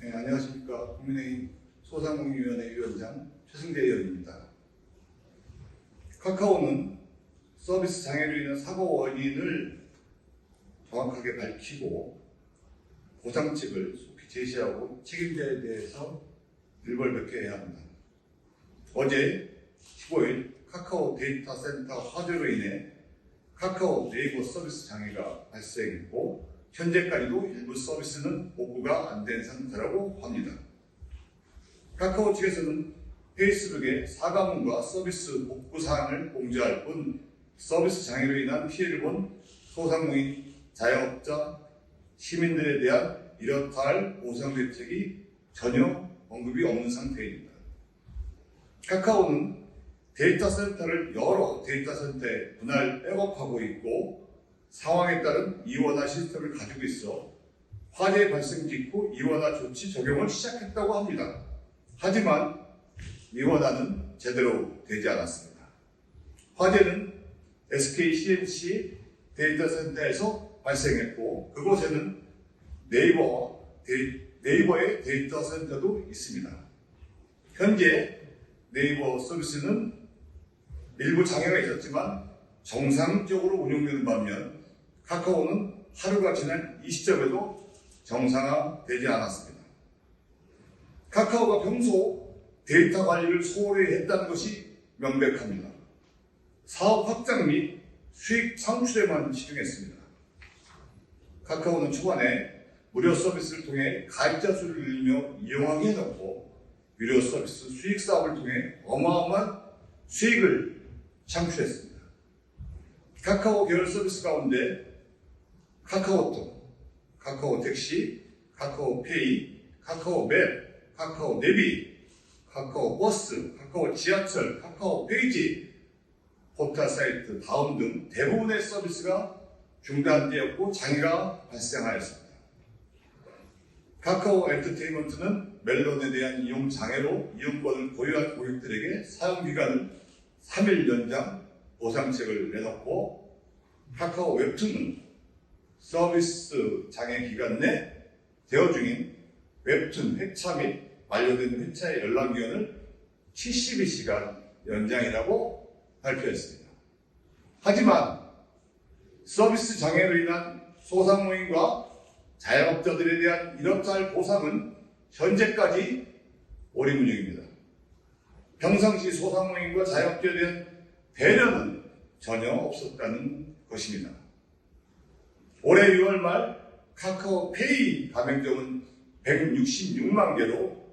네, 안녕하십니까. 국민의힘 소상공인위원회 위원장 최승재 의원입니다. 카카오는 서비스 장애로 인한 사고 원인을 정확하게 밝히고 보상책을 속히 제시하고 책임자에 대해서 일벌백계해야 합니다. 어제 15일 카카오 데이터 센터 화재로 인해 카카오 네이버 서비스 장애가 발생했고 현재까지도 일부 서비스는 복구가 안 된 상태라고 합니다. 카카오 측에서는 페이스북에 사과문과 서비스 복구 사항을 공지할 뿐 서비스 장애로 인한 피해를 본 소상공인, 자영업자, 시민들에 대한 이렇다 할 보상 대책이 전혀 언급이 없는 상태입니다. 카카오는 데이터 센터를 여러 데이터 센터에 분할 백업하고 있고 상황에 따른 이원화 시스템을 가지고 있어 화재 발생 직후 이원화 조치 적용을 시작했다고 합니다. 하지만 이원화는 제대로 되지 않았습니다. 화재는 SK CNC 데이터 센터에서 발생했고 그곳에는 네이버의 데이터 센터도 있습니다. 현재 네이버 서비스는 일부 장애가 있었지만 정상적으로 운영되는 반면 카카오는 하루가 지난 이 시점에도 정상화되지 않았습니다. 카카오가 평소 데이터 관리를 소홀히 했다는 것이 명백합니다. 사업 확장 및 수익 창출에만 집중했습니다. 카카오는 초반에 무료 서비스를 통해 가입자 수를 늘리며 이용하게 해놓고 유료 서비스 수익 사업을 통해 어마어마한 수익을 창출했습니다. 카카오 계열 서비스 가운데 카카오톡, 카카오택시, 카카오페이, 카카오맵, 카카오네비, 카카오버스, 카카오지하철, 카카오페이지, 포털 사이트, 다음 등 대부분의 서비스가 중단되었고 장애가 발생하였습니다. 카카오 엔터테인먼트는 멜론에 대한 이용 장애로 이용권을 보유한 고객들에게 사용기간을 3일 연장 보상책을 내놓고 카카오 웹툰은 서비스 장애 기간 내 대여 중인 웹툰 회차 및 만료된 회차의 연락기간을 72시간 연장이라고 발표했습니다. 하지만 서비스 장애로 인한 소상공인과 자영업자들에 대한 이렇다 할 보상은 현재까지 오리무중입니다. 평상시 소상공인과 자영업자에 대한 배려는 전혀 없었다는 것입니다. 올해 6월 말 카카오페이 가맹점은 166만 개로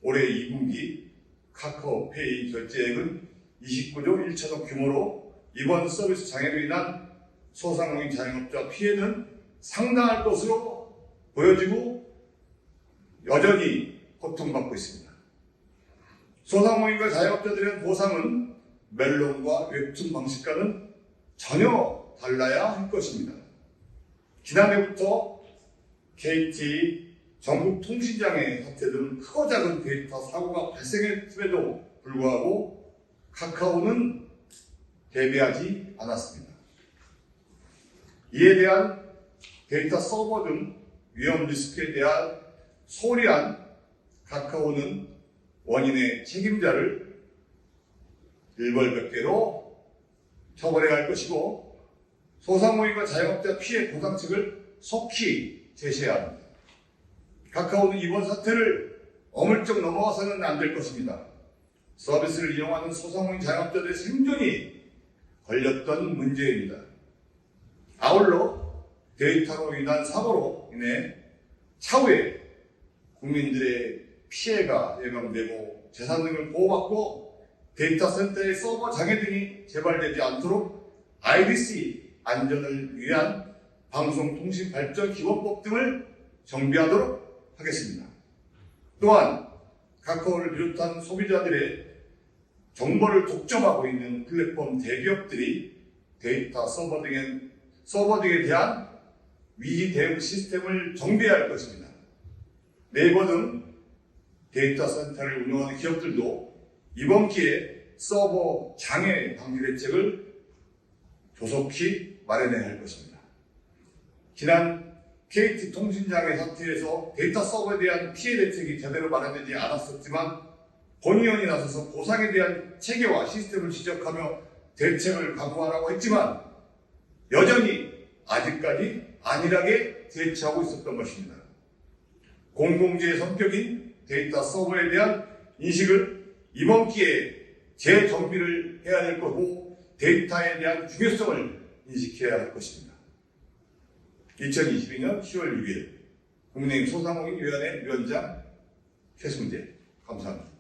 올해 2분기 카카오페이 결제액은 29조 1천억 규모로 이번 서비스 장애로 인한 소상공인 자영업자 피해는 상당할 것으로 보여지고 여전히 고통받고 있습니다. 소상공인과 자영업자들의 보상은 멜론과 웹툰 방식과는 전혀 달라야 할 것입니다. 지난해부터 KT, 전국통신장애 사태 등 크고 작은 데이터 사고가 발생했음에도 불구하고 카카오는 대비하지 않았습니다. 이에 대한 데이터 서버 등 위험 리스크에 대한 소홀히 한 카카오는 원인의 책임자를 일벌백계로 처벌해야 할 것이고 소상공인과 자영업자 피해 보상책을 속히 제시해야 합니다. 카카오는 이번 사태를 어물쩍 넘어가서는 안 될 것입니다. 서비스를 이용하는 소상공인 자영업자들의 생존이 걸렸던 문제입니다. 아울러 데이터로 인한 사고로 인해 차후에 국민들의 피해가 예방되고 재산 등을 보호받고 데이터 센터의 서버 장애 등이 재발되지 않도록 IDC 안전을 위한 방송통신발전기본법 등을 정비하도록 하겠습니다. 또한 카카오를 비롯한 소비자들의 정보를 독점하고 있는 플랫폼 대기업들이 데이터 서버 등에 대한 위기 대응 시스템을 정비해야 할 것입니다. 네이버 등 데이터 센터를 운영하는 기업들도 이번 기회에 서버 장애 방지 대책을 조속히 마련해야 할 것입니다. 지난 KT통신장애 사태에서 데이터 서버에 대한 피해 대책이 제대로 마련되지 않았었지만 본의원이 나서서 보상에 대한 체계와 시스템을 지적하며 대책을 강구하라고 했지만 여전히 아직까지 안일하게 대처하고 있었던 것입니다. 공공재의 성격인 데이터 서버에 대한 인식을 이번 기회에 재정비를 해야 될 거고 데이터에 대한 중요성을 인식해야 할 것입니다. 2022년 10월 6일 국민의힘 소상공인위원회 위원장 최승재 감사합니다.